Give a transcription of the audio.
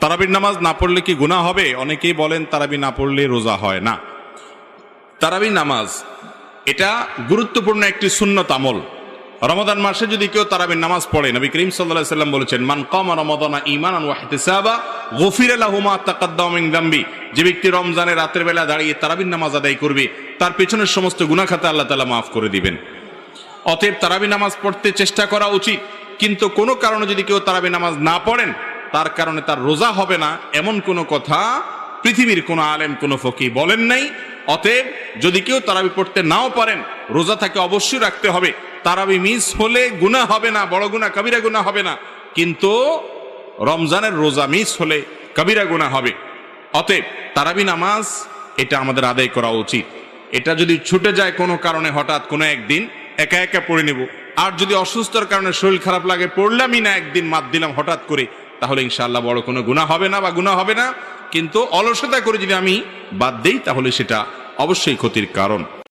তারাবির নামাজ না পড়লে কি গুনাহ হবে? অনেকেই বলেন তারাবি না পড়লে রোজা হয় না। তারাবি নামাজ এটা গুরুত্বপূর্ণ একটি সুন্নত আমল। রমাদান মাসে যদি কেউ তারাবির নামাজ পড়ে, নবী করিম সাল্লাল্লাহু আলাইহি ওয়াসাল্লাম বলেছেন, মান কামা রমাদানা ঈমানান ওয়া ইহতিসাবা গুফিরা লাহু মা তাকাদ্দামা মিন যামবি। যে ব্যক্তি রমজানের রাতের বেলা দাঁড়িয়ে তারাবির নামাজ আদায় করবে, তার পেছনের সমস্ত গুনাহ খাতা আল্লাহ তাআলা মাফ করে দিবেন। অতএব তারাবি নামাজ পড়তে চেষ্টা করা উচিত। কিন্তু কোনো কারণে যদি কেউ তারাবি নামাজ না পড়েন, তার কারণে তার রোজা হবে না, এমন কোনো কথা পৃথিবীর কোনো আলেম, কোনো ফকিহ বলেন নাই। অতএব যদি কেউ তারাবি পড়তে নাও পারেন, রোজা তাকে অবশ্যই রাখতে হবে। তারাবি মিস হলে গুনাহ হবে না, বড় গুনাহ কবিরা গুনাহ হবে না, কিন্তু রমজানের রোজা মিস হলে কবিরা গুনাহ হবে। অতএব তারাবি নামাজ এটা আমাদের আদায় করা উচিত। এটা যদি ছুটে যায় কোনো কারণে, হঠাৎ কোনো একদিন একা একা পড়ে নেব। আর যদি অসুস্থতার কারণে শরীর খারাপ লাগে, পড়লামই না, একদিন মাত দিলাম হঠাৎ করে, তাহলে ইনশাআল্লাহ বড় কোনো গুনাহ হবে না বা গুনাহ হবে না। কিন্তু অলসতা করে যদি আমি বাদ দেই, তাহলে সেটা অবশ্যই ক্ষতির কারণ।